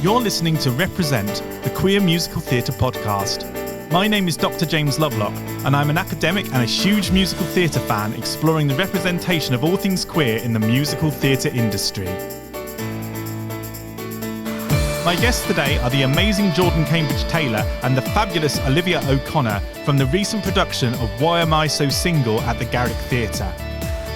You're listening to Represent, the Queer Musical Theatre podcast. My name is Dr. James Lovelock, and I'm an academic and a huge musical theatre fan exploring the representation of all things queer in the musical theatre industry. My guests today are the amazing Jordan Cambridge-Taylor and the fabulous Olivia O'Connor from the recent production of Why Am I So Single at the Garrick Theatre.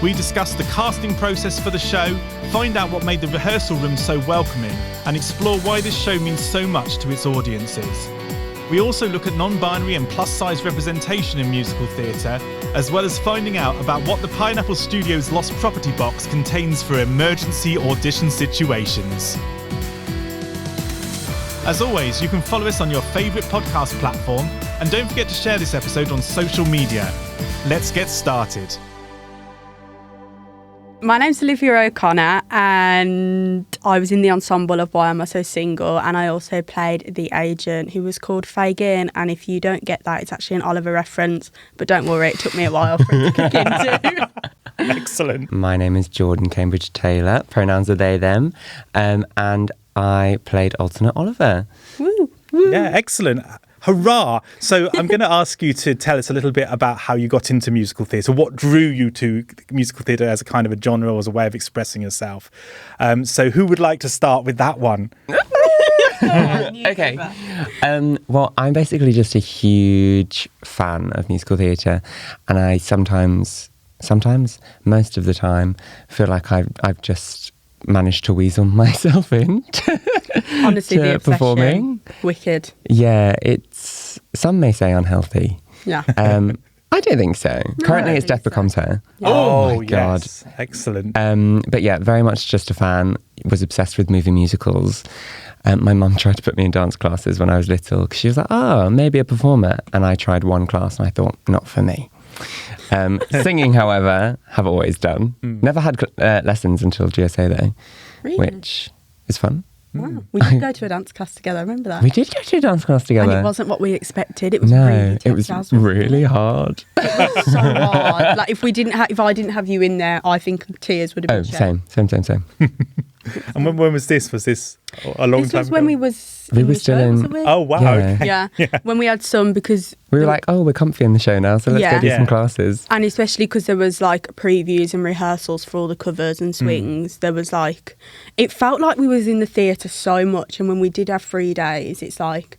We discuss the casting process for the show, find out what made the rehearsal room so welcoming, and explore why this show means so much to its audiences. We also look at non-binary and plus-size representation in musical theatre, as well as finding out about what the Pineapple Studios Lost Property box contains for emergency audition situations. As always, you can follow us on your favourite podcast platform, and don't forget to share this episode on social media. Let's get started. My name's Olivia O'Connor, and I was in the ensemble of Why Am I So Single, and I also played the agent who was called Fagin, and if you don't get that, it's actually an Oliver reference, but don't worry, it took me a while for it to kick into. Excellent. My name is Jordan Cambridge-Taylor, pronouns are they, them, and I played alternate Oliver. Woo. Woo. Yeah, excellent. Hurrah! So I'm going to ask you to tell us a little bit about how you got into musical theatre. What drew you to musical theatre as a kind of a genre or as a way of expressing yourself? So who would like to start with that one? Okay. Well, I'm basically just a huge fan of musical theatre, and I sometimes, most of the time, feel like I've just managed to weasel myself in Honestly, the obsession. Performing. Wicked. Yeah, it's, some may say unhealthy. Yeah. I don't think so. Currently it's Death Becomes Her. Yeah. Oh my God. Yes. Excellent. But yeah, very much just a fan. Was obsessed with movie musicals. My mum tried to put me in dance classes when I was little because she was like, oh, maybe a performer. And I tried one class and I thought, not for me. Singing, however, have always done. Never had lessons until GSA though, Really? which is fun. Wow. We did go to a dance class together, I remember that. We did go to a dance class together. And it wasn't what we expected. It was No, really it was jazz, really hard. It was so hard. Like if I didn't have you in there, I think tears would have been shed. Same. And when was this? Was this a long time ago? This was when we were still in. wasn't we? Oh, wow. Yeah. Yeah. When we had some, because We were like, oh, we're comfy in the show now, so let's go do Yeah. some classes. and especially because there was like previews and rehearsals for all the covers and swings, there was like, it felt like we was in the theatre so much, and when we did have 3 days, it's like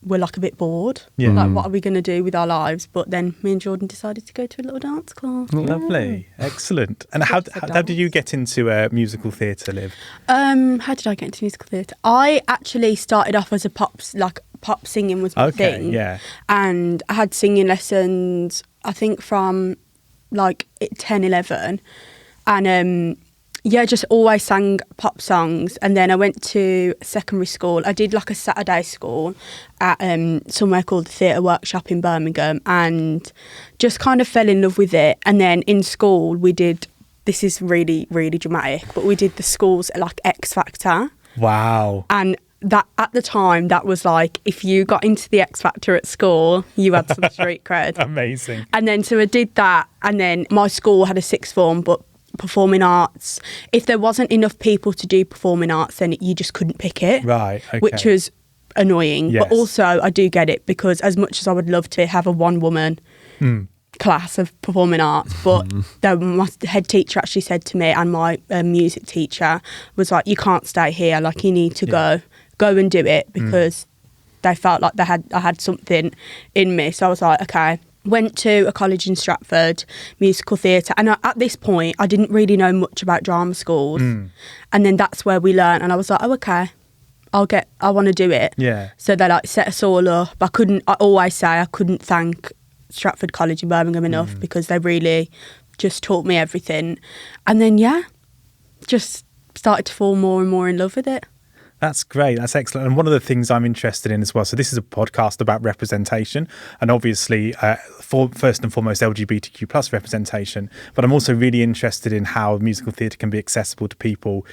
we're like a bit bored. Yeah. Like, what are we going to do with our lives? But then me and Jordan decided to go to a little dance class. Lovely. Excellent. And how did you get into musical theatre, Liv? How did I get into musical theatre? I actually started off as a pop singing was my Okay, thing. yeah. And I had singing lessons, I think from like 10, 11. And just always sang pop songs. And then I went to secondary school. I did like a Saturday school at somewhere called the Theatre Workshop in Birmingham, and just kind of fell in love with it. And then in school we did, this is really, really dramatic, but we did the school's like X Factor. Wow. And that at the time, that was like, if you got into the X Factor at school, you had some street cred. Amazing. And then so I did that, and then my school had a sixth form, but performing arts, if there wasn't enough people to do performing arts, then you just couldn't pick it. Right, okay. Which was annoying. Yes. But also I do get it, because as much as I would love to have a one-woman class of performing arts, but my head teacher actually said to me, and my music teacher was like, you can't stay here, like you need to go and do it, because they felt like I had something in me. So I was like, okay. Went to a college in Stratford, musical theatre, and at this point I didn't really know much about drama schools, and then that's where we learned, and I was like, oh, okay, I want to do it. Yeah. So they like set us all up. I always say I couldn't thank Stratford College in Birmingham enough, because they really just taught me everything, and then just started to fall more and more in love with it. That's great. That's excellent. And one of the things I'm interested in as well, so this is a podcast about representation, and obviously first and foremost LGBTQ plus representation, but I'm also really interested in how musical theatre can be accessible to people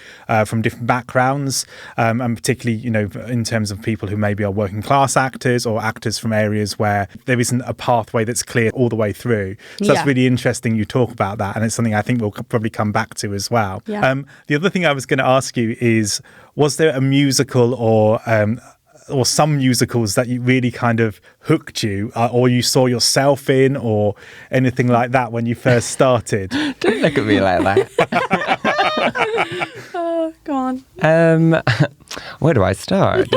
from different backgrounds, and particularly, you know, in terms of people who maybe are working class actors or actors from areas where there isn't a pathway that's clear all the way through. So that's really interesting you talk about that, and it's something I think we'll probably come back to as well. Yeah. The other thing I was going to ask you is, was there a musical or some musicals that you really kind of hooked you, or you saw yourself in, or anything like that when you first started? Don't look at me like that. Oh, go on. Where do I start?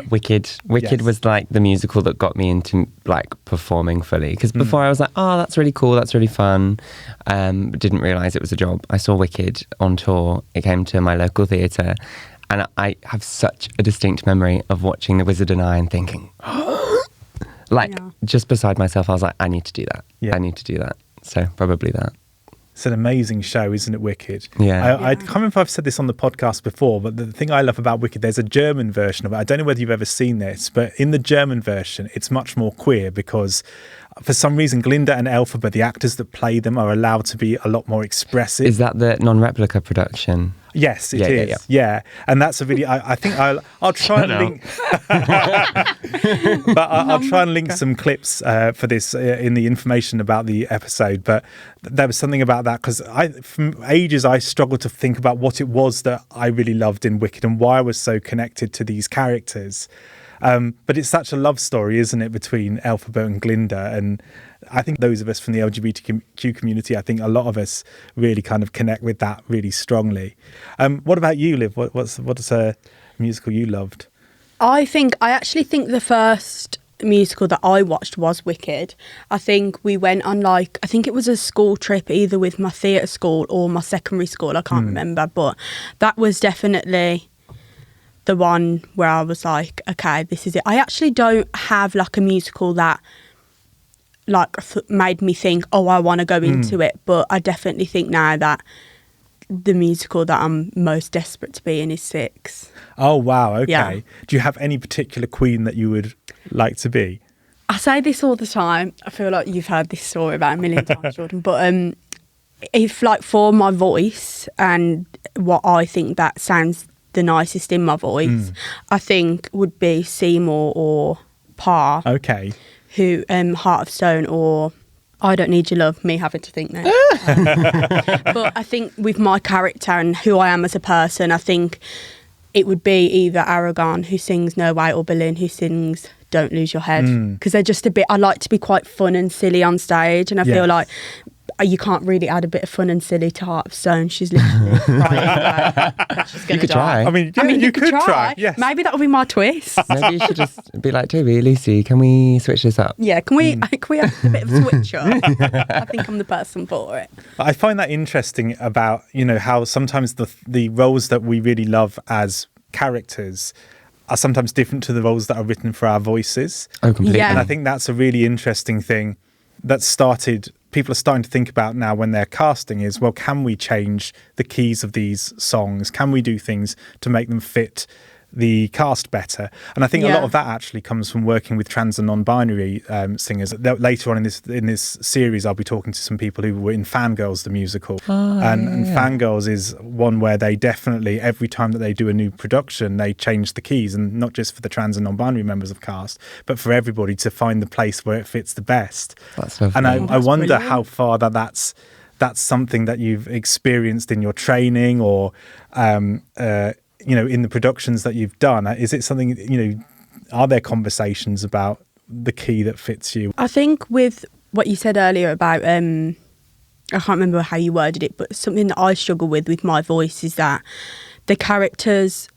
Wicked. Wicked was like the musical that got me into like performing fully. Because before I was like, oh, that's really cool, that's really fun. Didn't realise it was a job. I saw Wicked on tour. It came to my local theatre. And I have such a distinct memory of watching The Wizard and I and thinking, just beside myself, I was like, I need to do that. Yeah. I need to do that. So probably that. It's an amazing show, isn't it, Wicked? Yeah. I can't remember if I've said this on the podcast before, but the thing I love about Wicked, there's a German version of it. I don't know whether you've ever seen this, but in the German version, it's much more queer because for some reason, Glinda and Elphaba, the actors that play them, are allowed to be a lot more expressive. Is that the non-replica production? Yes, it is. Yeah. And that's a video. I think I'll try and link. But I'll try and link some clips for this in the information about the episode. But there was something about that because from ages I struggled to think about what it was that I really loved in Wicked and why I was so connected to these characters. But it's such a love story, isn't it, between Elphaba and Glinda? And I think those of us from the LGBTQ community, I think a lot of us really kind of connect with that really strongly. What about you, Liv? What's a musical you loved? I actually think the first musical that I watched was Wicked. I think we went on I think it was a school trip either with my theatre school or my secondary school. I can't remember, but that was definitely the one where I was like, okay, this is it. I actually don't have like a musical that made me think, oh, I want to go into it. But I definitely think now that the musical that I'm most desperate to be in is Six. Oh, wow. Okay. Yeah. Do you have any particular queen that you would like to be? I say this all the time. I feel like you've heard this story about a million times, Jordan. But if for my voice and what I think that sounds the nicest in my voice, I think would be Seymour or Parr. Okay. Who Heart of Stone or I Don't Need Your Love, me having to think now. But I think with my character and who I am as a person, I think it would be either Aragon, who sings No Way, or Berlin, who sings Don't Lose Your Head. Because they're just a bit, I like to be quite fun and silly on stage, and I feel like you can't really add a bit of fun and silly to Heart of Stone. She's literally crying. She's You could die. try. I mean, you could try. Yes. Maybe that would be my twist. Maybe you should just be like, Toby, Lucy, can we switch this up? Yeah, can we have a bit of a switch up? I think I'm the person for it. I find that interesting about, how sometimes the roles that we really love as characters are sometimes different to the roles that are written for our voices. Oh, completely. Yeah. And I think that's a really interesting thing that people are starting to think about now when they're casting is, well, can we change the keys of these songs? Can we do things to make them fit the cast better? And I think a lot of that actually comes from working with trans and non-binary singers. Later on in this series, I'll be talking to some people who were in Fangirls, the musical. And Fangirls is one where they definitely, every time that they do a new production, they change the keys, and not just for the trans and non-binary members of cast, but for everybody to find the place where it fits the best. That's lovely. And I wonder brilliant. how far that's something that you've experienced in your training or in the productions that you've done. Is it something, are there conversations about the key that fits you? I think with what you said earlier about, I can't remember how you worded it, but something that I struggle with my voice is that the characters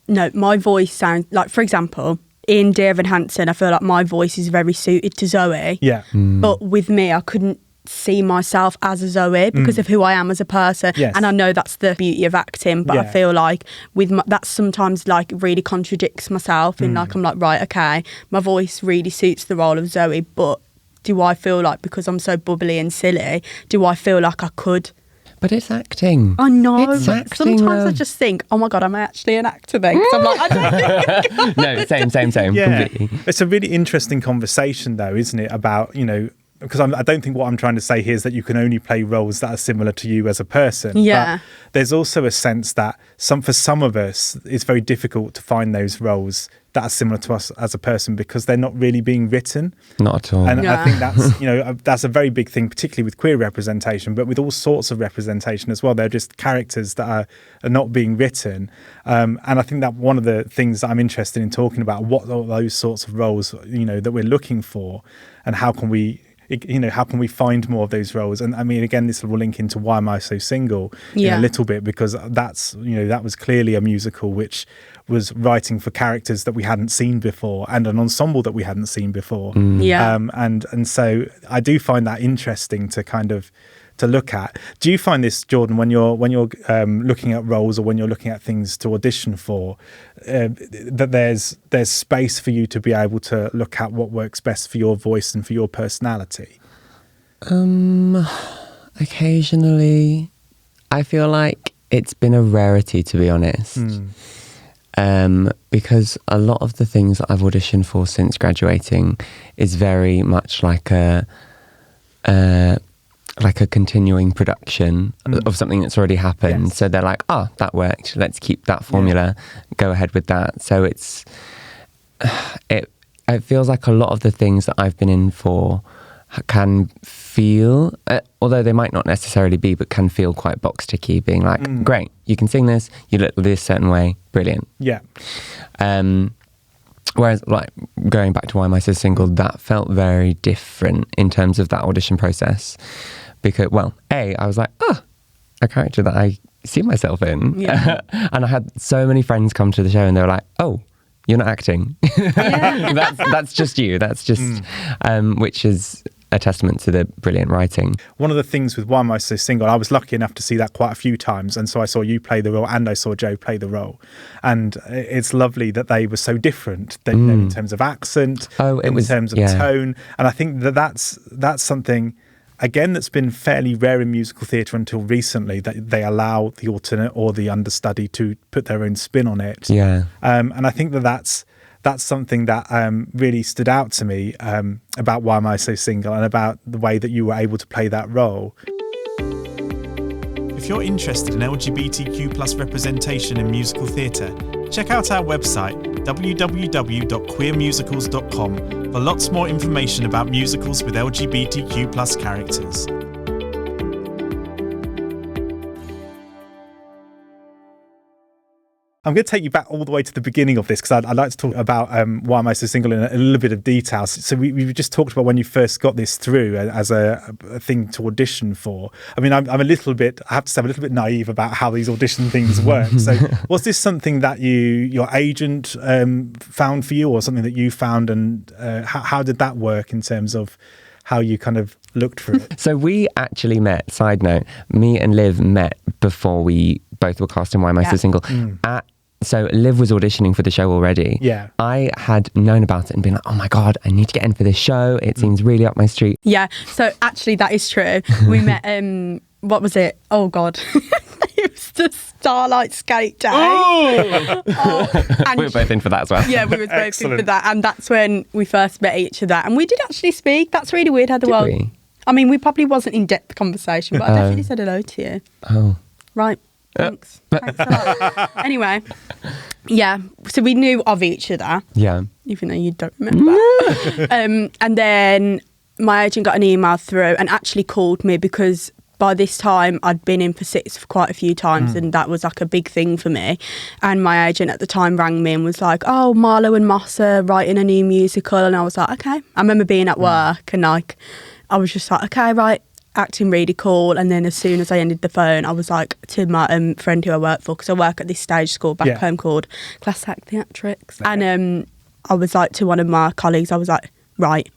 my voice sounds like, for example, in Dear Evan Hansen, I feel like my voice is very suited to Zoe. Yeah. But with me, I couldn't see myself as a Zoe because of who I am as a person. Yes. And I know that's the beauty of acting, but I feel like that sometimes really contradicts myself in I'm like, right, okay, my voice really suits the role of Zoe, but do I feel like because I'm so bubbly and silly, do I feel like I could? But it's acting. I know, it's but acting, sometimes I just think, oh my God, am I actually an actor then? 'Cause I'm like, I don't think No, same, Yeah. completely. It's a really interesting conversation though, isn't it, about, because I don't think what I'm trying to say here is that you can only play roles that are similar to you as a person. Yeah. But there's also a sense that for some of us, it's very difficult to find those roles that are similar to us as a person because they're not really being written. Not at all. And I think that's a very big thing, particularly with queer representation, but with all sorts of representation as well. They're just characters that are not being written. And I think that one of the things that I'm interested in talking about, what are those sorts of roles, that we're looking for, and how can we find more of those roles? And I mean, again, this will link into Why Am I So Single in a little bit, because that was clearly a musical which was writing for characters that we hadn't seen before and an ensemble that we hadn't seen before. And so I do find that interesting to kind of to look at. Do you find this, Jordan, when you're looking at roles or when you're looking at things to audition for, that there's space for you to be able to look at what works best for your voice and for your personality? Occasionally. I feel like it's been a rarity, to be honest. Because a lot of the things that I've auditioned for since graduating is very much like a continuing production of something that's already happened. Yes. So they're like, that worked. Let's keep that formula. Go ahead with that. So it feels like a lot of the things that I've been in for can feel, although they might not necessarily be, but can feel quite box ticky, being like, great, you can sing this, you look this certain way, brilliant. Yeah. Whereas, like, going back to Why Am I So Single, that felt very different in terms of that audition process. Because, well, I was like, a character that I see myself in. Yeah. And I had so many friends come to the show and they were like, oh, you're not acting. That's just you. That's just, which is a testament to the brilliant writing. One of the things with Why Am I So Single, I was lucky enough to see that quite a few times, and so I saw you play the role and I saw Joe play the role, and it's lovely that they were so different in terms of accent, in terms of tone, and I think that's something again that's been fairly rare in musical theatre until recently, that they allow the alternate or the understudy to put their own spin on it. And I think that's something that really stood out to me about Why Am I So Single and about the way that you were able to play that role. If you're interested in LGBTQ+ representation in musical theatre, check out our website www.queermusicals.com for lots more information about musicals with LGBTQ+ characters. I'm going to take you back all the way to the beginning of this, because I'd like to talk about Why Am I So Single in a little bit of detail. So we've just talked about when you first got this through as a thing to audition for. I mean, I'm a little bit naive about how these audition things work. So was this something that your agent found for you, or something that you found, and how did that work in terms of how you kind of looked for it? So we actually met, side note, me and Liv met before we both were cast in Why Am I So Single. So Liv was auditioning for the show already. Yeah. I had known about it and been like, oh my God, I need to get in for this show. It seems really up my street. Yeah, so actually that is true. We met, what was it? Oh God. It was the Starlight Skate Day. And we were both in for that as well. Yeah, we were both in for that. And that's when we first met each other. And we did actually speak. That's really weird how the world... We? I mean, we probably wasn't in-depth conversation, but I definitely said hello to you. Oh. Right. Thanks. Thanks a lot. Anyway, yeah, so we knew of each other. Yeah. Even though you don't remember. And then my agent got an email through and actually called me, because by this time I'd been in for SITs for quite a few times and that was like a big thing for me. And my agent at the time rang me and was like, oh, Marlo and Moss are writing a new musical. And I was like, okay. I remember being at work and like, I was just like, okay, right. Acting really cool. And then as soon as I ended the phone, I was like to my friend who I work for, because I work at this stage school back home called Garrick Theatre. And I was like to one of my colleagues, I was like, right,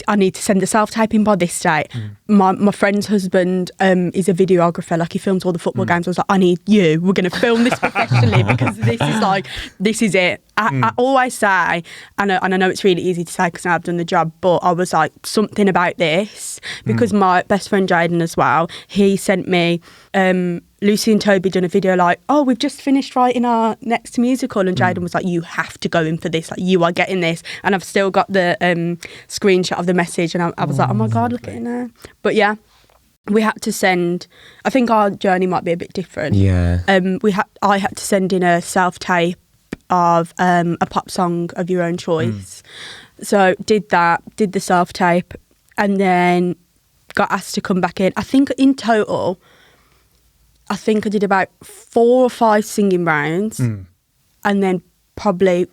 I need to send the self-taping by this date. My friend's husband is a videographer, like he films all the football games. I was like, I need you. We're going to film this professionally because this is it. I always say, and I know it's really easy to say because I've done the job, but I was like, something about this, because my best friend Jaden as well, he sent me, Lucy and Toby done a video like, oh, we've just finished writing our next musical, and Jaden was like, you have to go in for this, like you are getting this. And I've still got the screenshot of the message, and I was like, oh my God, look at it now. But yeah, we had to send, I think our journey might be a bit different. Yeah. I had to send in a self-tape of a pop song of your own choice. So did that, did the self-tape, and then got asked to come back in. I think in total, I did about 4 or 5 singing rounds, and then probably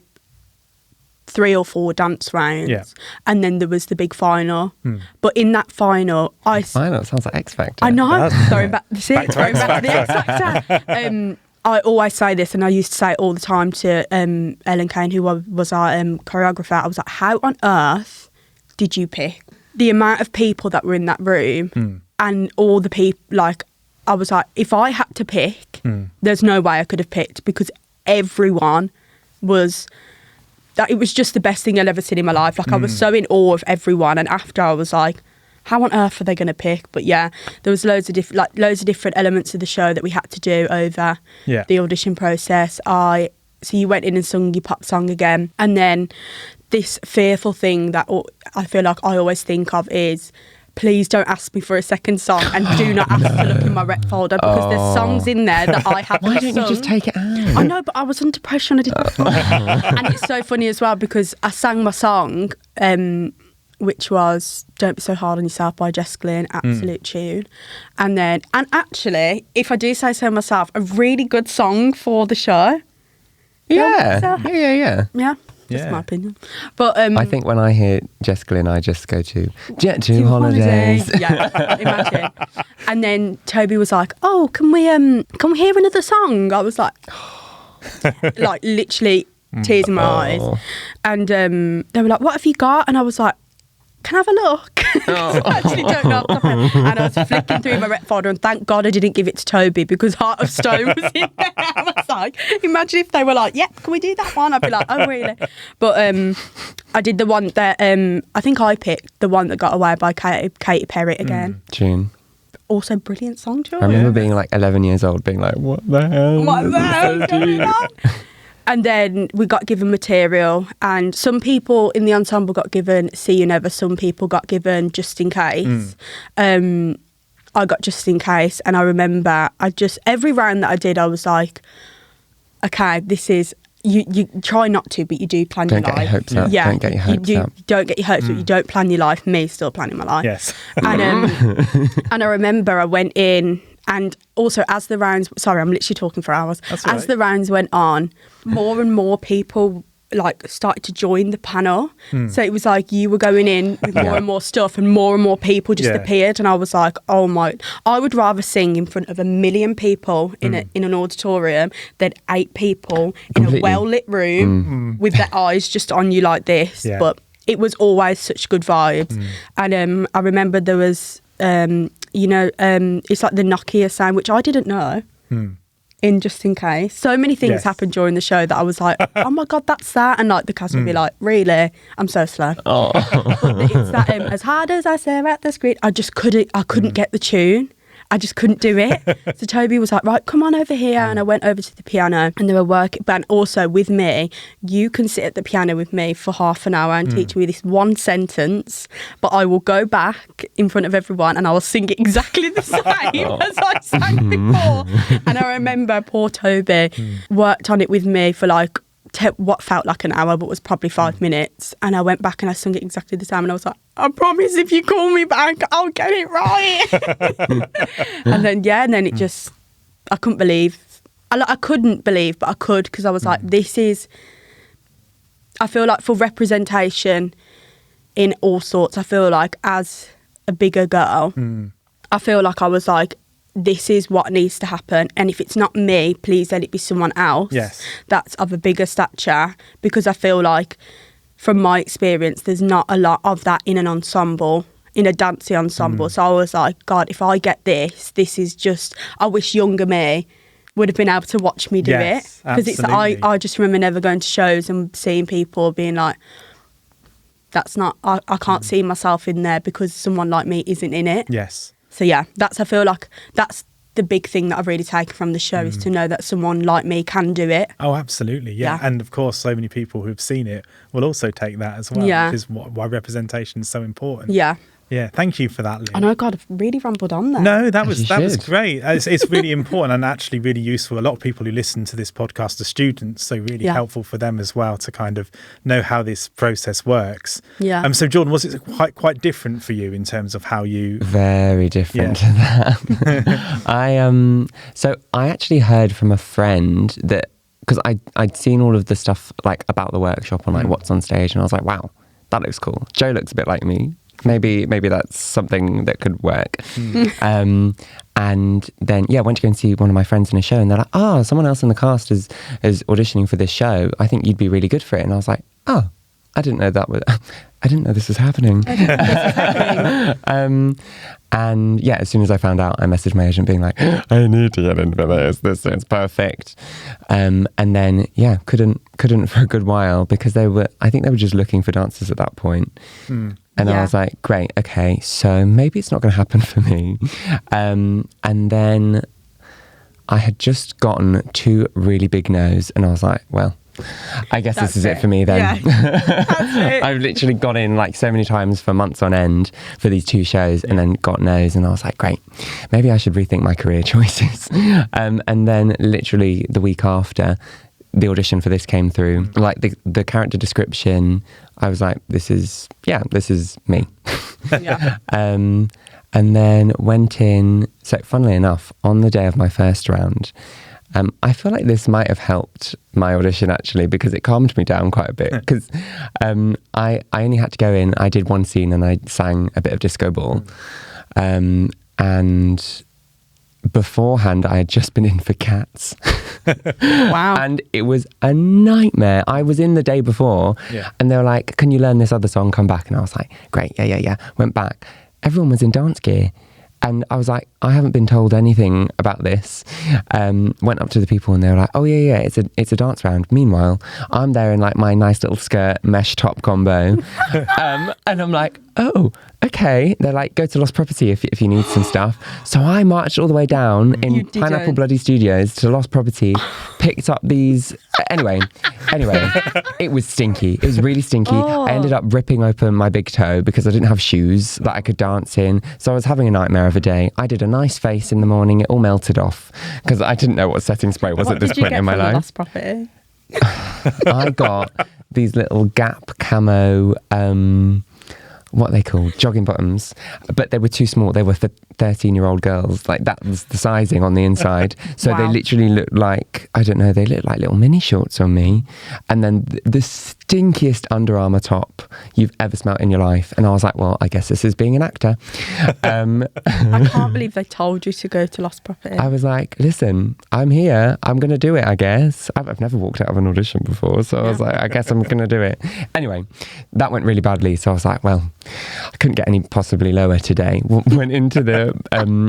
3 or 4 dance rounds, and then there was the big final. But in that final, Final sounds like X Factor. I know. Throwing back to the X Factor. I always say this, and I used to say it all the time to Ellen Kane, who was our choreographer. I was like, how on earth did you pick? The amount of people that were in that room, and all the people, like, I was like, if I had to pick, there's no way I could have picked, because everyone was, that it was just the best thing I'd ever seen in my life. Like, I was so in awe of everyone, and after I was like, how on earth are they going to pick? But yeah, there was loads of different elements of the show that we had to do over the audition process. So you went in and sung your pop song again, and then this fearful thing that I feel like I always think of is, please don't ask me for a second song, and do not ask to look in my rep folder, because there's songs in there that I haven't Why don't you just take it out? I know, but I was under pressure and I didn't. And it's so funny as well, because I sang my song, which was Don't Be So Hard on Yourself by Jess Glynn, absolute tune. And actually, if I do say so myself, a really good song for the show. Yeah. Yeah. That's my opinion. But I think when I hear Jess Glynn, I just go to Jet to Holidays. Yeah, imagine. And then Toby was like, "Oh, can we hear another song?" I was like, like literally tears in my eyes. And they were like, "What have you got?" And I was like, can I have a look? I actually don't know. And I was flicking through my rep folder, and thank God I didn't give it to Toby, because Heart of Stone was in there. I was like, imagine if they were like, yep, can we do that one? I'd be like, oh, really? But I did the one that, I think I picked the one that got away by Katy Perry again. Tune. Also brilliant song, George. I remember being like 11 years old, being like, what the hell? What the hell is going on? And then we got given material, and some people in the ensemble got given See You Never, some people got given Just In Case. I got Just In Case, and I remember every round that I did, I was like, okay, this is, you try not to, but you do plan your life. Don't get your hopes up. Yeah, don't get your hopes up. You don't get your hopes up, you don't plan your life. Me, still planning my life. Yes. And I remember I went in, and also as the rounds, sorry, I'm literally talking for hours. As the rounds went on, more and more people like started to join the panel. So it was like you were going in with more and more people just appeared, and I was like, oh my, I would rather sing in front of 1 million people in an auditorium than 8 people in a well-lit room with their eyes just on you like this. But it was always such good vibes. And I remember there was it's like the Nokia sound, which I didn't know, in Just In Case. So many things happened during the show that I was like, oh my God, that's that. And like the cast would be like, really? I'm so slow. Oh. But it's that, as hard as I stare at the screen, I couldn't get the tune. I just couldn't do it. So Toby was like, right, come on over here. And I went over to the piano, and they were working. But also with me, you can sit at the piano with me for half an hour and teach me this one sentence, but I will go back in front of everyone and I will sing it exactly the same as I sang before. And I remember poor Toby worked on it with me for like what felt like an hour, but was probably 5 minutes. And I went back and I sung it exactly the same. And I was like, I promise if you call me back, I'll get it right. and then it just, I couldn't believe, but I could, because I was like, this is, I feel like for representation in all sorts, I feel like as a bigger girl, I feel like I was like, this is what needs to happen, and if it's not me, please let it be someone else that's of a bigger stature, because I feel like from my experience there's not a lot of that in an ensemble, in a dancing ensemble. So I was like, God, if I get this is just, I wish younger me would have been able to watch me do Yes, it. Because absolutely. I just remember never going to shows and seeing people being like, that's not, I can't see myself in there because someone like me isn't in it. Yes. So yeah, I feel like that's the big thing that I've really taken from the show is to know that someone like me can do it. Oh, absolutely. Yeah. Yeah. And of course, so many people who've seen it will also take that as well, Yeah. which is why representation is so important. Yeah. Yeah. Thank you for that, Liam. I know, God, I've really rambled on there. No, that As was you was should. great. It's really important and actually really useful. A lot of people who listen to this podcast are students, so really Yeah. helpful for them as well to kind of know how this process works. Yeah. So Jordan, was it quite different for you in terms of how you? Very different to that. So I actually heard from a friend that, because I'd seen all of the stuff like about the workshop on like what's on stage, and I was like, wow, that looks cool. Joe looks a bit like me. Maybe that's something that could work. And then went to go and see one of my friends in a show, and they're like, oh, someone else in the cast is auditioning for this show. I think you'd be really good for it. And I was like, oh, I didn't know this was happening. And yeah, as soon as I found out, I messaged my agent being like, I need to get in for this. This is perfect. And then couldn't for a good while because I think they were just looking for dancers at that point. And I Yeah. was like, great, okay, so maybe it's not going to happen for me. And then I had just gotten 2 really big no's, and I was like, well, I guess this is it for me then. Yeah. That's it. I've literally gone in like so many times for months on end for these 2 shows and then got no's, and I was like, great, maybe I should rethink my career choices. And then literally the week after, the audition for this came through. Like the character description, I was like, this is me. Yeah. And then went in. So funnily enough, on the day of my first round, I feel like this might have helped my audition actually, because it calmed me down quite a bit. Because I only had to go in. I did one scene and I sang a bit of disco ball, and beforehand I had just been in for Cats. Wow. And it was a nightmare. I was in the day before, and they were like, can you learn this other song, come back? And I was like, great, yeah. Went back. Everyone was in dance gear. And I was like, I haven't been told anything about this. Went up to the people and they were like, oh yeah, it's a dance round. Meanwhile, I'm there in like my nice little skirt mesh top combo. And I'm like, oh, okay. They're like, go to Lost Property if you need some stuff. So I marched all the way down You in didn't. Pineapple Bloody Studios to Lost Property, picked up these. Anyway, it was stinky. It was really stinky. Oh. I ended up ripping open my big toe because I didn't have shoes that I could dance in. So I was having a nightmare of a day. I did a nice face in the morning. It all melted off because I didn't know what setting spray was at this point in my life. Lost Property? I got these little Gap camo, what are they called? Jogging bottoms. But they were too small. They were for 13-year-old girls. Like, that was the sizing on the inside. So Wow. they literally looked like, I don't know, they looked like little mini shorts on me. And then the stinkiest Under Armour top you've ever smelt in your life. And I was like, well, I guess this is being an actor. I can't believe they told you to go to Lost Property. I was like, listen, I'm here. I'm going to do it, I guess. I've never walked out of an audition before. So I was like, I guess I'm going to do it. Anyway, that went really badly. So I was like, well, I couldn't get any possibly lower today. Went into the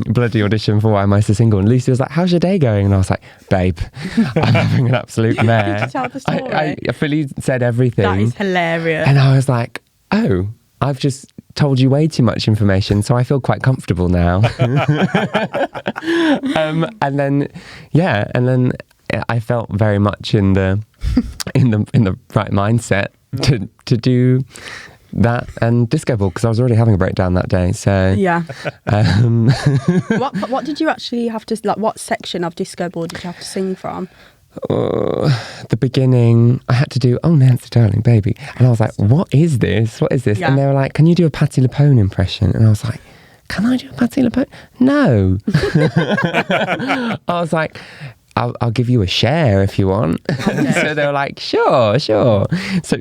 bloody audition for Why Am I So Single? And Lucy was like, how's your day going? And I was like, babe, I'm having an absolute mare. Did you tell the story? I fully said everything. That is hilarious. And I was like, oh, I've just told you way too much information, so I feel quite comfortable now. And then I felt very much in the right mindset to do that and disco ball because I was already having a breakdown that day. So Yeah. What did you actually have to, like, what section of disco ball did you have to sing from? The beginning, I had to do "Oh Nancy Darling Baby," and I was like, "What is this? What is this?" Yeah. And they were like, "Can you do a Patti LuPone impression?" And I was like, "Can I do a Patti LuPone? No." I was like, I'll give you a share if you want. Okay. So they were like, sure. So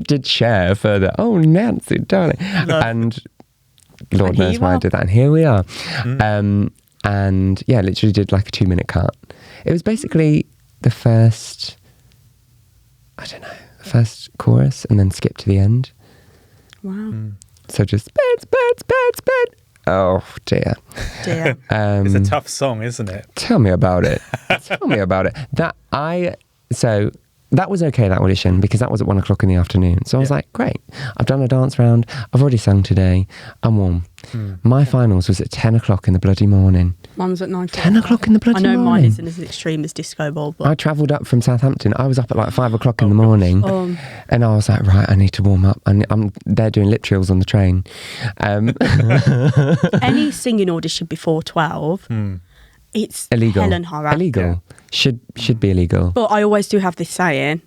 did share further. Oh Nancy Darling, and Lord And here knows you why I are. did that, and here we are. And yeah, literally did like a 2-minute cut. It was basically the first chorus and then skip to the end. Wow. So just bed, Oh dear. Dear. It's a tough song, isn't it? Tell me about it. Tell me about it. That was okay, that audition, because that was at 1 o'clock in the afternoon. So I was like, great, I've done a dance round, I've already sung today, I'm warm. My finals was at 10 o'clock in the bloody morning. Mine was at 9:45. 10 o'clock in the bloody morning. I know mine isn't as extreme as Disco Ball, but I travelled up from Southampton. I was up at like 5 o'clock in the morning, and I was like, right, I need to warm up. And I'm there doing lip trills on the train. Any singing audition before 12, it's illegal. hell and horror. Illegal. Should be illegal. But I always do have this saying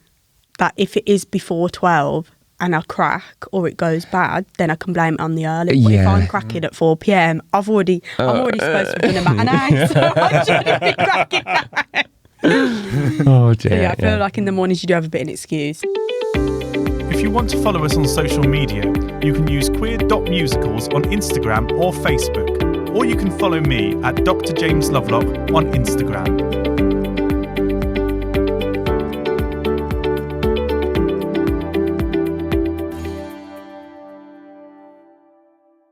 that if it is before 12 and I crack or it goes bad, then I can blame it on the early. But if I'm cracking at 4 p.m, I'm already supposed to be in a matinee, so I shouldn't be cracking that. Oh dear. So I feel like in the mornings you do have a bit of an excuse. If you want to follow us on social media, you can use queer.musicals on Instagram or Facebook, or you can follow me at Dr. James Lovelock on Instagram.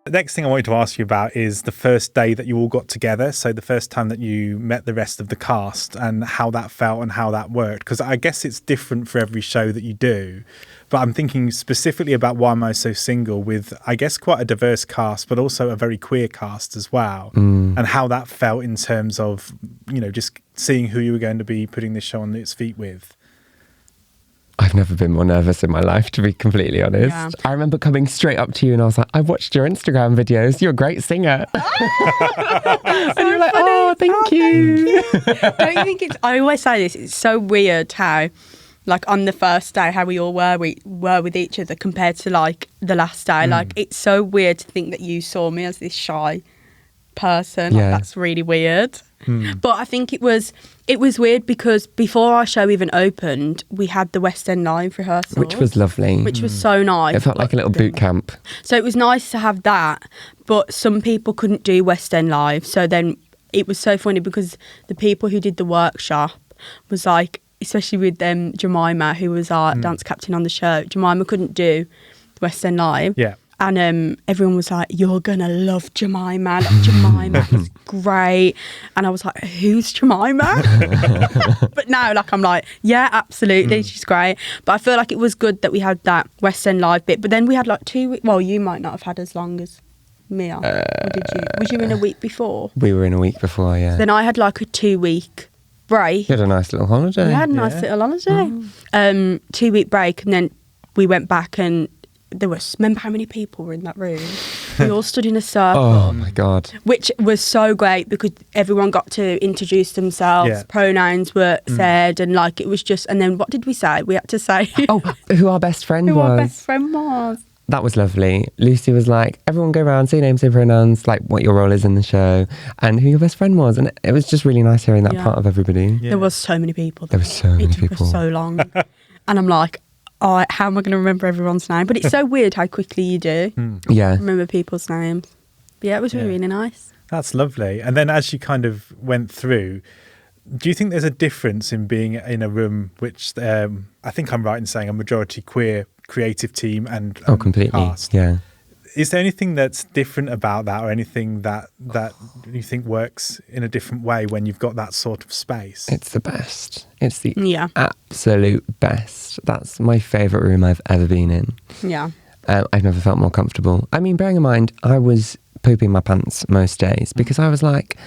The next thing I wanted to ask you about is the first day that you all got together. So the first time that you met the rest of the cast and how that felt and how that worked. Because I guess it's different for every show that you do. But I'm thinking specifically about Why Am I So Single with, I guess, quite a diverse cast, but also a very queer cast as well. And how that felt in terms of, you know, just seeing who you were going to be putting this show on its feet with. I've never been more nervous in my life, to be completely honest. Yeah. I remember coming straight up to you and I was like, I watched your Instagram videos. You're a great singer. And you're like, oh, thank you. Don't you think I always say this, it's so weird how, like, on the first day, how we all were with each other compared to, like, the last day. Like, it's so weird to think that you saw me as this shy person. Like, that's really weird. But I think it was weird because before our show even opened, we had the West End Live rehearsal. Which was lovely. Which was so nice. It felt like a little boot camp. So it was nice to have that, but some people couldn't do West End Live. So then it was so funny because the people who did the workshop was like, especially with Jemima, who was our dance captain on the show, Jemima couldn't do West End Live. Yeah. And everyone was like, you're going to love Jemima. Like, Jemima is great. And I was like, who's Jemima? But now, like, I'm like, yeah, absolutely. She's great. But I feel like it was good that we had that West End Live bit. But then we had like 2 weeks. Well, you might not have had as long as me. Or did you? Was you in a week before? We were in a week before, yeah. Then I had like a 2-week break. You had a nice little holiday. We had a nice little holiday. 2-week break. And then we went back and remember how many people were in that room? We all stood in a circle. Oh my God. Which was so great because everyone got to introduce themselves, pronouns were said, and like it was just, and then what did we say? We had to say who our best friend was. Who our best friend was. That was lovely. Lucy was like, everyone go around, say names, say pronouns, like what your role is in the show and who your best friend was. And it was just really nice hearing that part of everybody. Yeah. There was so many people. There were so many people. It took us so long. And I'm like, how am I going to remember everyone's name? But it's so weird how quickly you do remember people's names. But yeah, it was really nice. That's lovely. And then as you kind of went through, do you think there's a difference in being in a room which I think I'm right in saying a majority queer creative team and completely cast? Yeah. Is there anything that's different about that or anything that you think works in a different way when you've got that sort of space? It's the best. It's the absolute best. That's my favourite room I've ever been in. Yeah. I've never felt more comfortable. I mean, bearing in mind, I was pooping my pants most days because I was like,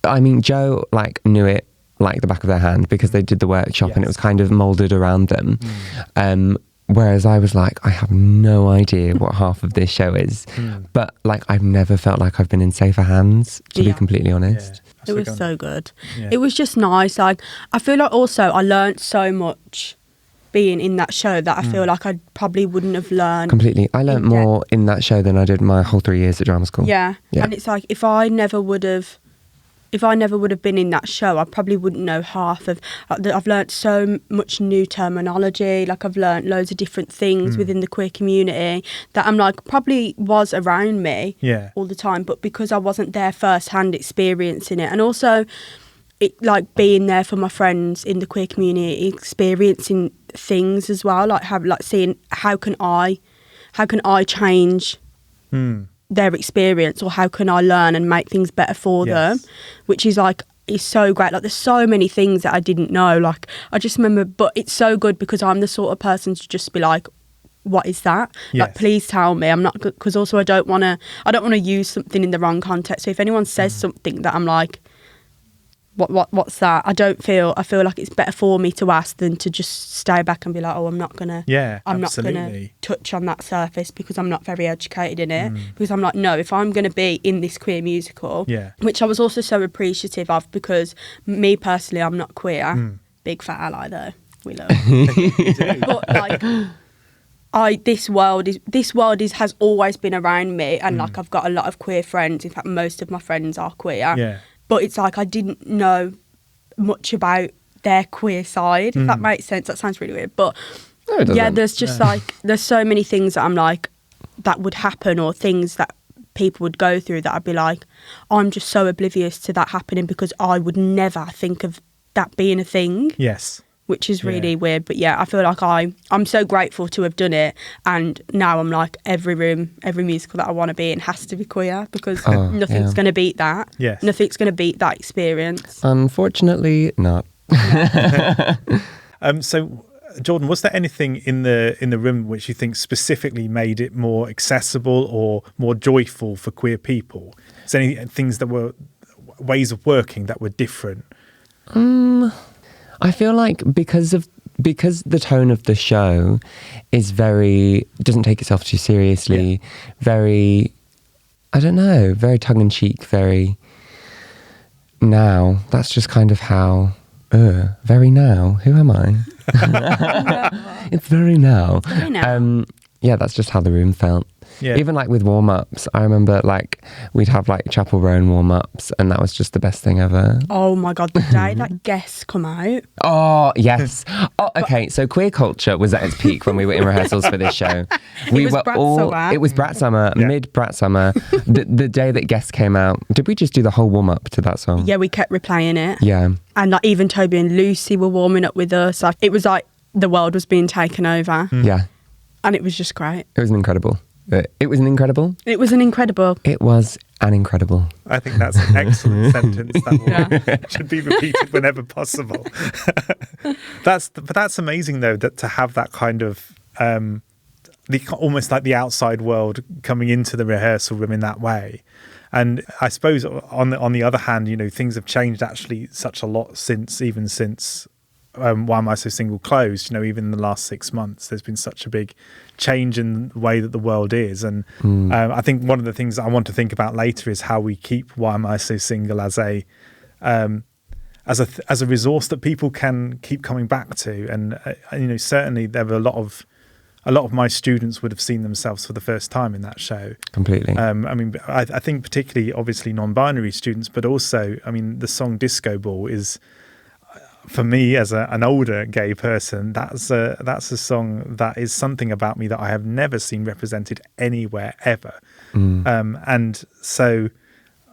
I mean, Joe like knew it like the back of their hand because they did the workshop and it was kind of moulded around them. Whereas I was like, I have no idea what half of this show is. But like, I've never felt like I've been in safer hands, to be completely honest. It was so good. Yeah. It was just nice. Like, I feel like also I learnt so much being in that show that I feel like I probably wouldn't have learned. Completely. I learnt more in that show than I did my whole 3 years at drama school. Yeah. And it's like, if I never would have been in that show, I probably wouldn't know half of. I've learnt so much new terminology. Like I've learnt loads of different things within the queer community that I'm like probably was around me all the time, but because I wasn't there firsthand experiencing it, and also it like being there for my friends in the queer community, experiencing things as well, like seeing how can I change their experience, or how can I learn and make things better for them, which is like, is so great. Like, there's so many things that I didn't know. Like, I just remember, but it's so good because I'm the sort of person to just be like, what is that? Like, please tell me. I'm not, because also I don't want to use something in the wrong context. So if anyone says something that I'm like, what's that? I feel like it's better for me to ask than to just stay back and be like, oh, I'm not gonna touch on that surface because I'm not very educated in it. Because I'm like, no, if I'm gonna be in this queer musical, which I was also so appreciative of, because me personally, I'm not queer. Big fat ally though, we love. But like, this world has always been around me, and like, I've got a lot of queer friends. In fact, most of my friends are queer. But it's like, I didn't know much about their queer side, if that makes sense. That sounds really weird. But there's just like, there's so many things that I'm like, that would happen, or things that people would go through that I'd be like, I'm just so oblivious to that happening because I would never think of that being a thing. Yes. Which is really weird. But yeah, I feel like I'm so grateful to have done it. And now I'm like, every musical that I want to be in has to be queer, because nothing's going to beat that. Yes. Nothing's going to beat that experience. Unfortunately, not. So, Jordan, was there anything in the room which you think specifically made it more accessible or more joyful for queer people? Is there any things that were ways of working that were different? I feel like because the tone of the show is doesn't take itself too seriously, very, I don't know, very tongue-in-cheek, very now. That's just kind of how, very now. Who am I? It's very now. Very now. Yeah, that's just how the room felt. Yeah. Even like with warm-ups, I remember like we'd have like Chapel Roan warm-ups, and that was just the best thing ever. Oh my God, the day that guests come out. Oh, yes. Oh, okay, so queer culture was at its peak when we were in rehearsals for this show. It was Brat Summer, mid-Brat Summer. The day that guests came out, did we just do the whole warm-up to that song? Yeah, we kept replaying it. Yeah. And like, even Toby and Lucy were warming up with us. Like, it was like the world was being taken over. Yeah. And it was just great. It was incredible. It was an incredible. It was an incredible. It was an incredible. I think that's an excellent sentence. That should be repeated whenever possible. That's amazing though, that to have that kind of almost like the outside world coming into the rehearsal room in that way. And I suppose on the other hand, you know, things have changed actually such a lot since Why Am I So Single closed. You know, even in the last 6 months, there's been such a big change in the way that the world is. And I think one of the things that I want to think about later is how we keep Why Am I So Single as a resource that people can keep coming back to. And you know, certainly there were a lot of my students would have seen themselves for the first time in that show. Completely. I mean, I think particularly obviously non-binary students, but also, I mean, the song Disco Ball is, for me as an older gay person, that's a song that is something about me that I have never seen represented anywhere ever. And so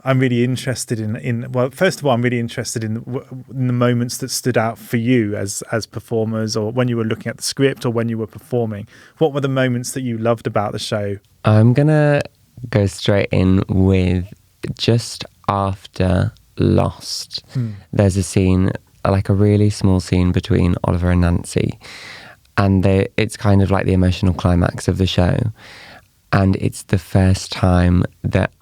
I'm really interested in well, first of all, I'm really interested in the moments that stood out for you as performers, or when you were looking at the script or when you were performing. What were the moments that you loved about the show? I'm gonna go straight in with just after Lost. There's a scene, like a really small scene between Oliver and Nancy, and it's kind of like the emotional climax of the show, and it's the first time that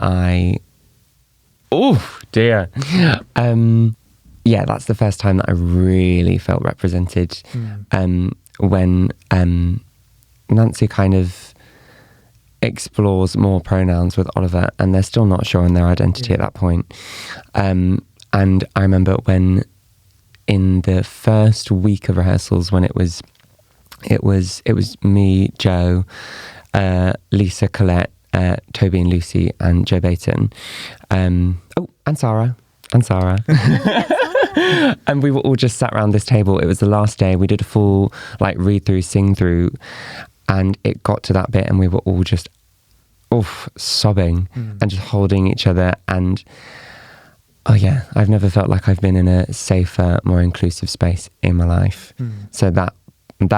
that's the first time that I really felt represented, when Nancy kind of explores more pronouns with Oliver, and they're still not sure on their identity at that point. And I remember when in the first week of rehearsals, when it was me, Joe, Lisa, Colette, Toby and Lucy, and Joe Bayton, and Sarah. And we were all just sat around this table. It was the last day. We did a full like read through, sing through, and it got to that bit, and we were all just sobbing and just holding each other. And oh yeah, I've never felt like I've been in a safer, more inclusive space in my life. So that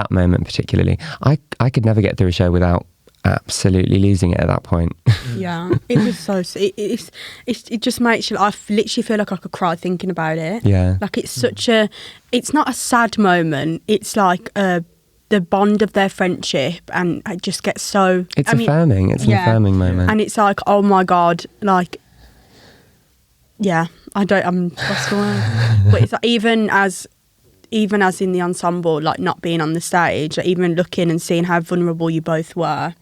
moment particularly, I could never get through a show without absolutely losing it at that point. Yeah, it was so. It just makes you. I literally feel like I could cry thinking about it. Yeah. Like it's such a. It's not a sad moment. It's like the bond of their friendship, and it just gets so. It's affirming. It's an affirming moment, and it's like, oh my god, like. Yeah, I'm what's the word? But it's like, even as in the ensemble, like not being on the stage, like even looking and seeing how vulnerable you both were.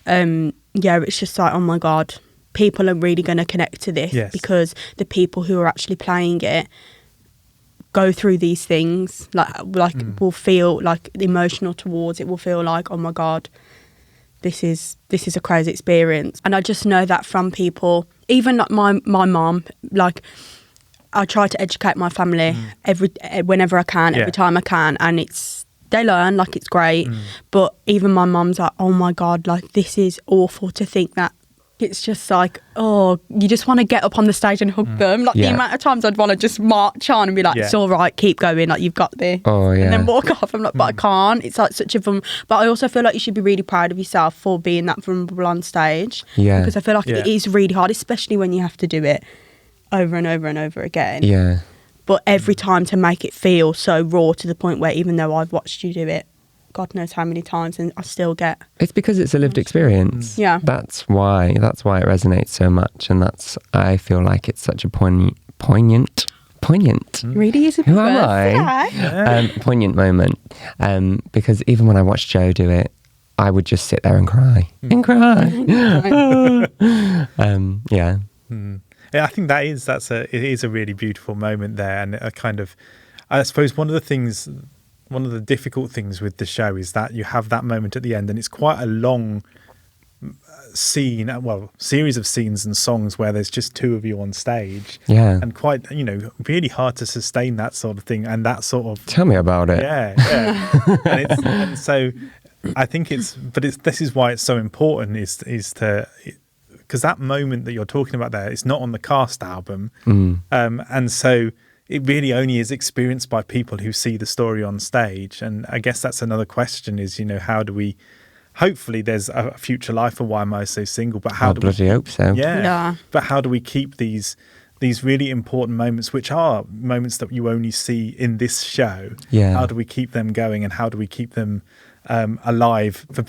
It's just like, oh my god, people are really going to connect to this because the people who are actually playing it go through these things, will feel like emotional towards it, will feel like, oh my god, this is a crazy experience. And I just know that from people, even like my mom, like I try to educate my family whenever I can, every time I can, and they learn, like it's great. But even my mum's like, oh my god, like this is awful to think that. It's just like, oh, you just want to get up on the stage and hug them. Like the amount of times I'd want to just march on and be like, it's all right, keep going, like you've got this. Oh, yeah. And then walk off. I'm like, but I can't. It's like such a But I also feel like you should be really proud of yourself for being that vulnerable on stage. Yeah. Because I feel like it is really hard, especially when you have to do it over and over and over again. Yeah. But every time to make it feel so raw to the point where even though I've watched you do it God knows how many times, and I still get. It's because it's a lived experience. Yeah. That's why it resonates so much, and I feel like it's such a poignant. Really is a Who am I? Poignant moment. Because even when I watched Joe do it, I would just sit there and cry. Yeah. Yeah, I think it is a really beautiful moment there, and a kind of, I suppose one of the difficult things with the show is that you have that moment at the end, and it's quite a long series of scenes and songs where there's just two of you on stage. Yeah. And quite, really hard to sustain that sort of thing, and that sort of. Tell me about it. Yeah. and so I think this is why it's so important because that moment that you're talking about there, it's not on the cast album. And so it really only is experienced by people who see the story on stage. And I guess that's another question is, how do we, hopefully there's a future life for Why Am I So Single, but how do bloody hope so. Yeah. But how do we keep these really important moments, which are moments that you only see in this show? Yeah. How do we keep them going, and how do we keep them alive for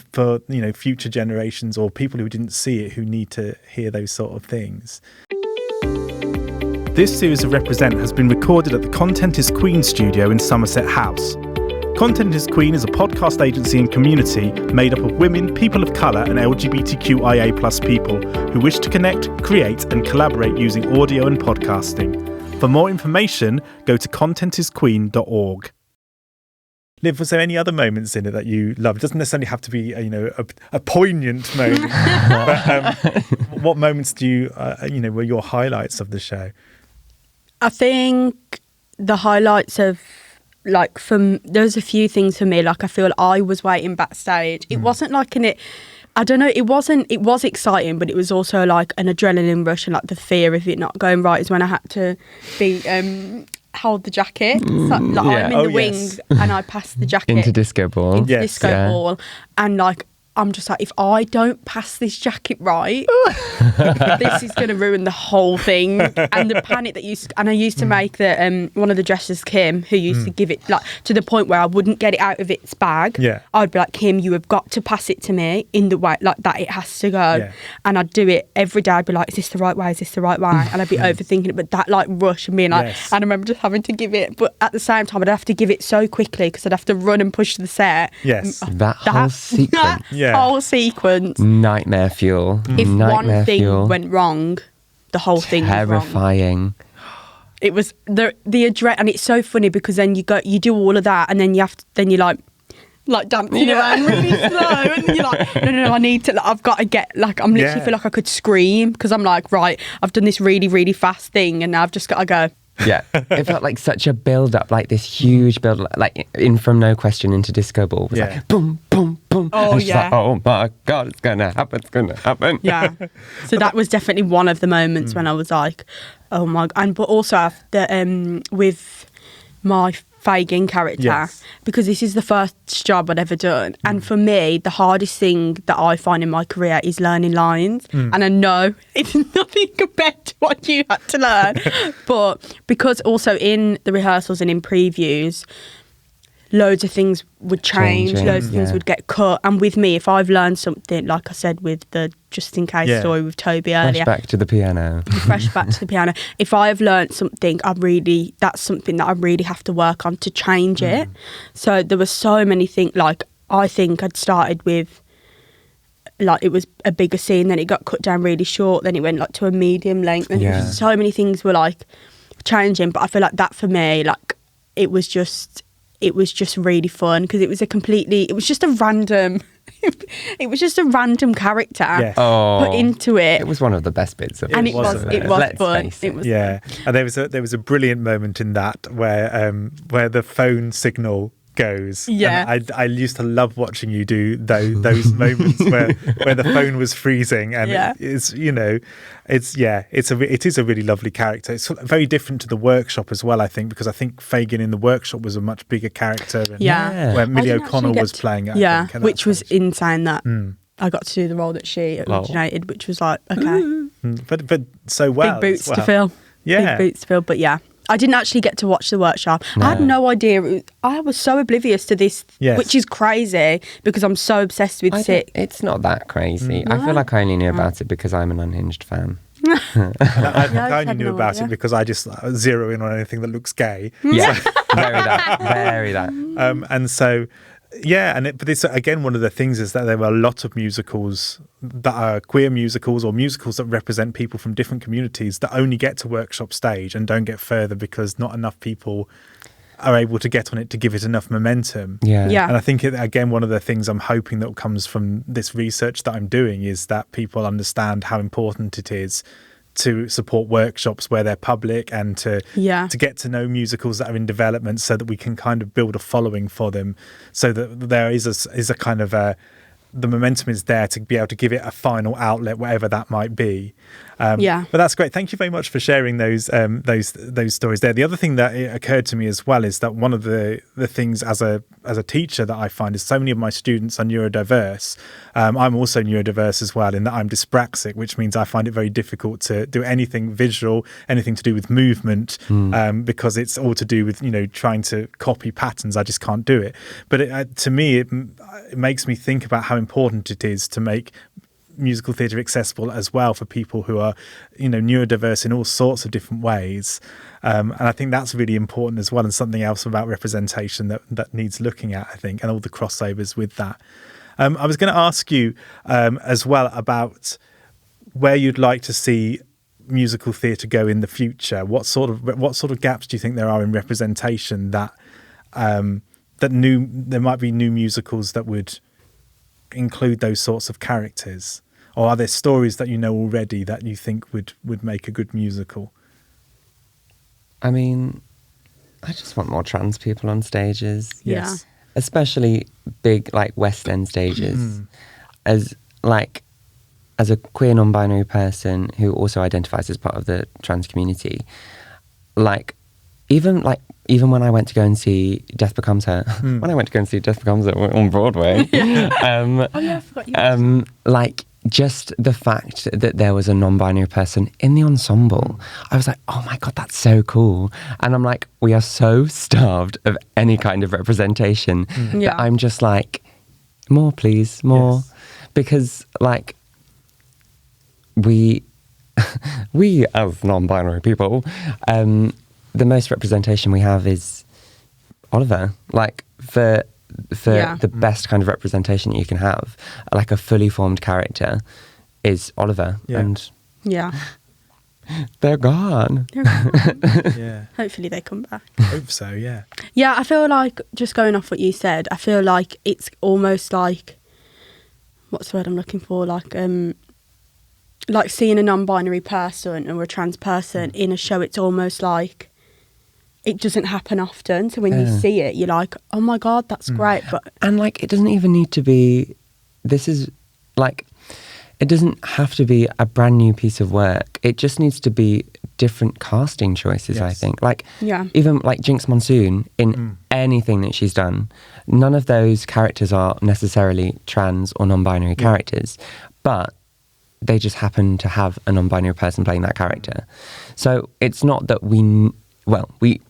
future generations or people who didn't see it, who need to hear those sort of things? This series of Represent has been recorded at the Content is Queen studio in Somerset House. Content is Queen is a podcast agency and community made up of women, people of colour and LGBTQIA+ people who wish to connect, create and collaborate using audio and podcasting. For more information, go to contentisqueen.org. Liv, was there any other moments in it that you loved? It doesn't necessarily have to be, a poignant moment. But what moments do you, were your highlights of the show? I think the highlights of, there's a few things for me. Like, I feel I was waiting backstage. It wasn't like it was exciting, but it was also like an adrenaline rush, and like the fear of it not going right is when I had to be, hold the jacket. So, I'm in the wings and I pass the jacket into disco ball. Ball, and I'm just like, if I don't pass this jacket right, this is going to ruin the whole thing. And the panic that I used to make one of the dressers, Kim, who used to give it to the point where I wouldn't get it out of its bag. Yeah. I'd be like, Kim, you have got to pass it to me in the way that it has to go. Yeah. And I'd do it every day. I'd be like, is this the right way? Is this the right way? And I'd be overthinking it. But that rush and being like, and I remember just having to give it, but at the same time, I'd have to give it so quickly because I'd have to run and push the set. Yes. That whole sequence. Whole sequence. Nightmare fuel. If one thing went wrong, the whole thing was terrifying. It was the adrenaline, and it's so funny because then you do all of that, and then you're dancing around really slow, and then you're like, no, I need to. I've got to get I'm literally feel like I could scream because I'm like, right, I've done this really, really fast thing, and now I've just got to go. Yeah, it felt like such a build-up, like this huge build-up, like in From No Question into Disco Ball. It was like, boom, boom, boom. Oh, and she's like, oh my God, it's going to happen. Yeah. So that was definitely one of the moments when I was like, oh my God. But also with my Fagin character, Yes. because this is the first job I'd ever done. And for me, the hardest thing that I find in my career is learning lines. And I know it's nothing compared to what you had to learn. But because also in the rehearsals and in previews, loads of things would change, Changing, loads of things would get cut. And with me, if I've learned something, like I said with the just in case story with Toby earlier, Fresh back to the piano. fresh back to the piano. If I have learnt something, that's something that I really have to work on to change it. So there were so many things, like I think I'd started with, like it was a bigger scene, then it got cut down really short, then it went like to a medium length, and it was so many things were like changing. But I feel like that for me, like it was just really fun because it was just a random character Yes. put into it. It was one of the best bits of it. And it was Let's fun. face It was And there was a brilliant moment in that where the phone signal goes. Yeah. And I used to love watching you do those moments where the phone was freezing, and it is a really lovely character. It's very different to the workshop as well, I think, because I think Fagin in the workshop was a much bigger character. And where Millie O'Connor was playing it. I think, which was insane that I got to do the role that she originated, which was like, okay. But so well. Big boots as well. to fill. Yeah. Big boots to fill, but yeah. I didn't actually get to watch the workshop. No. I had no idea. I was so oblivious to this, which is crazy because I'm so obsessed with Sick. It's not that crazy. I feel like I only knew about it because I'm an unhinged fan. I only knew about it because I just zero in on anything that looks gay. Yeah, very that. And so, but it's again, one of the things is that there were a lot of musicals that are queer musicals or musicals that represent people from different communities that only get to workshop stage and don't get further because not enough people are able to get on it to give it enough momentum. Yeah. And I think, again, one of the things I'm hoping that comes from this research that I'm doing is that people understand how important it is to support workshops where they're public and to get to know musicals that are in development so that we can kind of build a following for them, so that there is a kind of the momentum is there to be able to give it a final outlet, whatever that might be. But that's great. Thank you very much for sharing those stories there. The other thing that occurred to me as well is that one of the things as a teacher that I find is so many of my students are neurodiverse. I'm also neurodiverse as well in that I'm dyspraxic, which means I find it very difficult to do anything visual, anything to do with movement, because it's all to do with trying to copy patterns. I just can't do it. But to me, it makes me think about how important it is to make musical theatre accessible as well for people who are neurodiverse in all sorts of different ways, and I think that's really important as well, and something else about representation that needs looking at, I think, and all the crossovers with that. I was going to ask you as well about where you'd like to see musical theatre go in the future. What sort of gaps do you think there are in representation that there might be new musicals that would include those sorts of characters, or are there stories that you know already that you think would make a good musical? I mean, I just want more trans people on stages. Yes. Especially big like West End stages. As a queer non-binary person who also identifies as part of the trans community, even when I went to go and see Death Becomes Her, when I went to go and see Death Becomes Her on Broadway, I forgot you. Just the fact that there was a non-binary person in the ensemble, I was like, oh my God, that's so cool. And I'm like, we are so starved of any kind of representation that I'm just like, more please, more. Yes. Because we as non-binary people, the most representation we have is Oliver. For the best kind of representation that you can have, a fully formed character is Oliver. And they're gone. Hopefully they come back. Hope so, yeah. Yeah, I feel like, just going off what you said, I feel like it's almost like, what's the word I'm looking for? Like seeing a non-binary person or a trans person in a show, it's almost like it doesn't happen often. So when you see it, you're like, oh my God, that's great. And it doesn't even need to be, this is it doesn't have to be a brand new piece of work. It just needs to be different casting choices, I think. Like, even like Jinx Monsoon, in anything that she's done, none of those characters are necessarily trans or non-binary characters, but they just happen to have a non-binary person playing that character. So it's not that we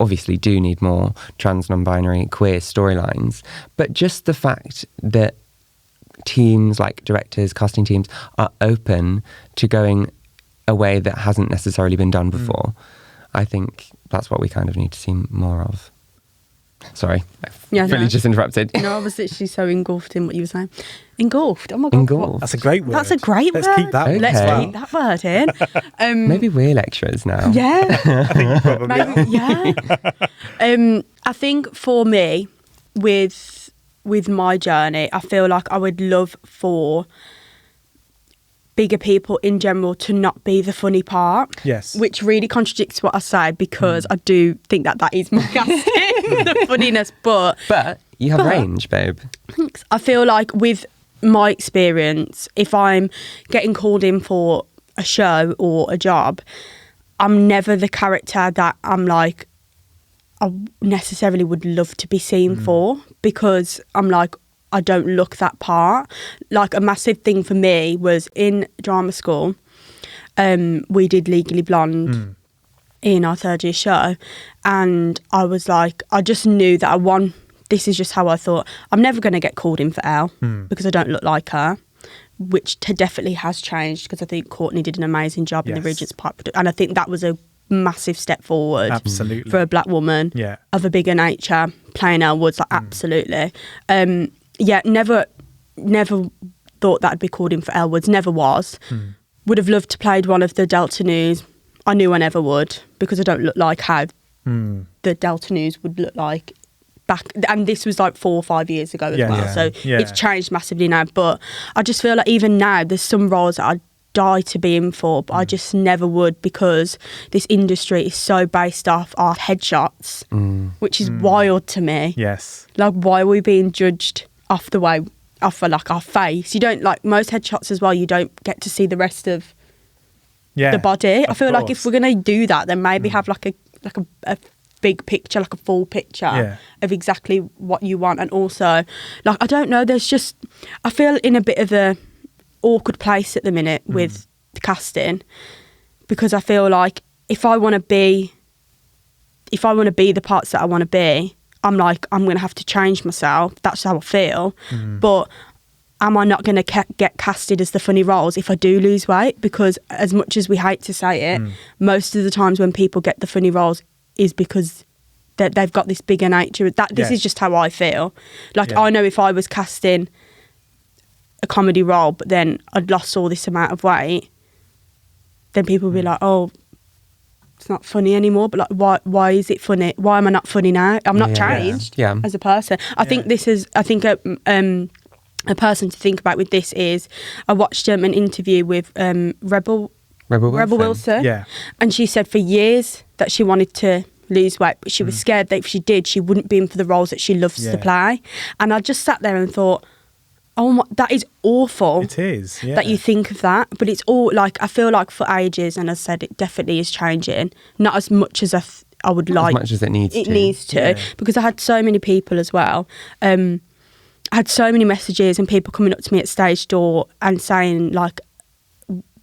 obviously do need more trans, non-binary, queer storylines, but just the fact that teams, like directors, casting teams, are open to going a way that hasn't necessarily been done before. I think that's what we kind of need to see more of. Sorry, I just interrupted. No, I was literally so engulfed in what you were saying. Engulfed? Oh my God. Engulfed. That's a great word. That's a great word. Let's keep that word. Let's keep that word in. Maybe we're lecturers now. Yeah. I think probably. Maybe, I think for me, with my journey, I feel like I would love for bigger people in general to not be the funny part. Yes. Which really contradicts what I say, because I do think that is my casting, the funniness. But you have range, babe. Thanks. I feel like with my experience, if I'm getting called in for a show or a job, I'm never the character that I'm like, I necessarily would love to be seen for, because I'm like, I don't look that part. Like, a massive thing for me was in drama school, we did Legally Blonde in our third year show, and I was like, I just knew that this is just how I thought, I'm never going to get called in for Elle because I don't look like her, which definitely has changed, because I think Courtney did an amazing job in the Regent's Park, and I think that was a massive step forward for a black woman of a bigger nature playing Elle Woods, like absolutely. Never thought that I'd be called in for Elle Woods, never was. Would have loved to played one of the Delta News. I knew I never would, because I don't look like how the Delta News would look like back, and this was like 4 or 5 years ago as well, so it's changed massively now. But I just feel like even now there's some roles that I'd die to be in for, but I just never would, because this industry is so based off our headshots, which is wild to me. Yes. Like, why are we being judged off like our face? You don't, like most headshots as well, you don't get to see the rest of the body. I feel like if we're gonna do that, then maybe have like a big picture, like a full picture of exactly what you want. And also, like, I don't know, I feel in a bit of a awkward place at the minute with the casting, because I feel like if I want to be the parts that I want to be, I'm like, I'm going to have to change myself. That's how I feel. But am I not going to get casted as the funny roles if I do lose weight? Because as much as we hate to say it, most of the times when people get the funny roles is because they've got this bigger nature. This is just how I feel. Like, I know if I was casting a comedy role, but then I'd lost all this amount of weight, then people would be like, oh, it's not funny anymore. But like, why is it funny? Why am I not funny now? I'm not changed as a person. I think a person to think about with this is, I watched an interview with Rebel Wilson. Yeah. And she said for years that she wanted to lose weight, but she was scared that if she did, she wouldn't be in for the roles that she loves to play. And I just sat there and thought, oh my, that is awful. It is, that you think of that. But it's all, like, I feel like for ages, and as I said, it definitely is changing. Not as much as I would like. As much as it needs to. It needs to, because I had so many people as well. I had so many messages and people coming up to me at stage door and saying, like,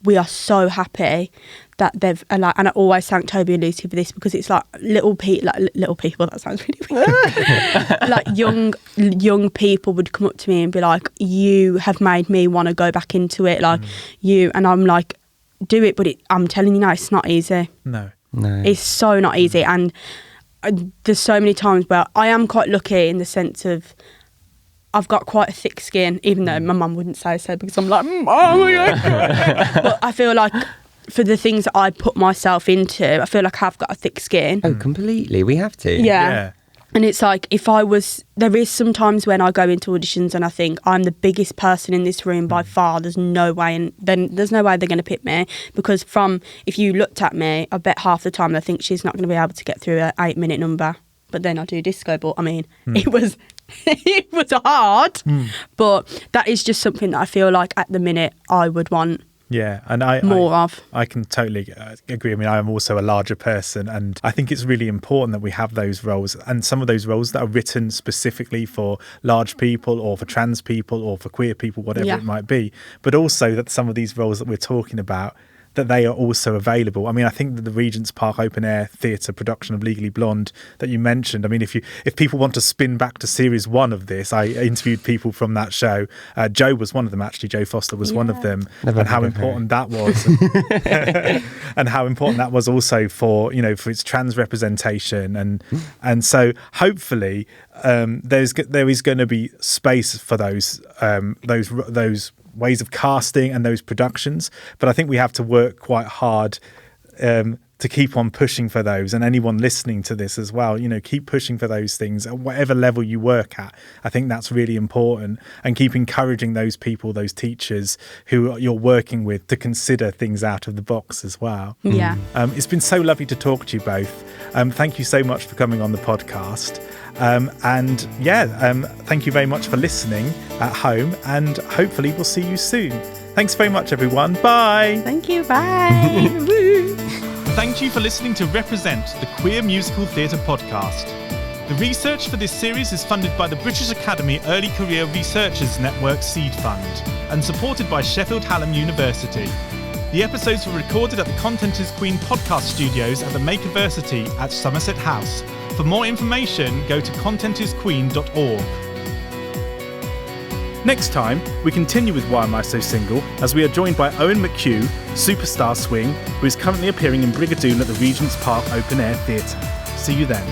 we are so happy that they've, like, and I always thank Toby and Lucy for this, because it's like little people, that sounds really weird. Like young people would come up to me and be like, you have made me want to go back into it, like and I'm like, do it, but I'm telling you now, it's not easy. No. It's so not easy. And there's so many times where I am quite lucky in the sense of, I've got quite a thick skin, even though my mum wouldn't say so, because I'm like, oh my God. But I feel like for the things that I put myself into, I feel like I've got a thick skin. Oh, completely. We have to. Yeah. And it's like, there is sometimes when I go into auditions and I think I'm the biggest person in this room by far, there's no way, and then there's no way they're going to pick me, because if you looked at me, I bet half the time I think she's not going to be able to get through an 8-minute number. But then I do disco ball. I mean, it was it was hard, but that is just something that I feel like at the minute I would want Yeah, and more of. I can totally agree. I mean, I am also a larger person, and I think it's really important that we have those roles, and some of those roles that are written specifically for large people or for trans people or for queer people, whatever it might be, but also that some of these roles that we're talking about, that they are also available. I mean, I think that the Regent's Park Open Air Theatre production of Legally Blonde that you mentioned, I mean, if people want to spin back to series 1 of this, I interviewed people from that show. Joe was one of them, actually. Joe Foster was one of them. Never and how important that was. And how important that was also for, you know, for its trans representation. And so hopefully there is going to be space for those ways of casting and those productions, but I think we have to work quite hard to keep on pushing for those, and anyone listening to this as well, you know, keep pushing for those things at whatever level you work at. I think that's really important, and keep encouraging those people, those teachers who you're working with, to consider things out of the box as well. Yeah. It's been so lovely to talk to you both. Thank you so much for coming on the podcast. Thank you very much for listening at home, and hopefully we'll see you soon. Thanks very much, everyone. Bye. Thank you. Bye. Woo. Thank you for listening to Represent, the Queer Musical Theatre podcast. The research for this series is funded by the British Academy Early Career Researchers Network Seed Fund and supported by Sheffield Hallam University. The episodes were recorded at the Content is Queen podcast studios at the Makerversity at Somerset House. For more information, go to contentisqueen.org. Next time, we continue with Why Am I So Single, as we are joined by Owen McHugh, superstar swing, who is currently appearing in Brigadoon at the Regent's Park Open Air Theatre. See you then.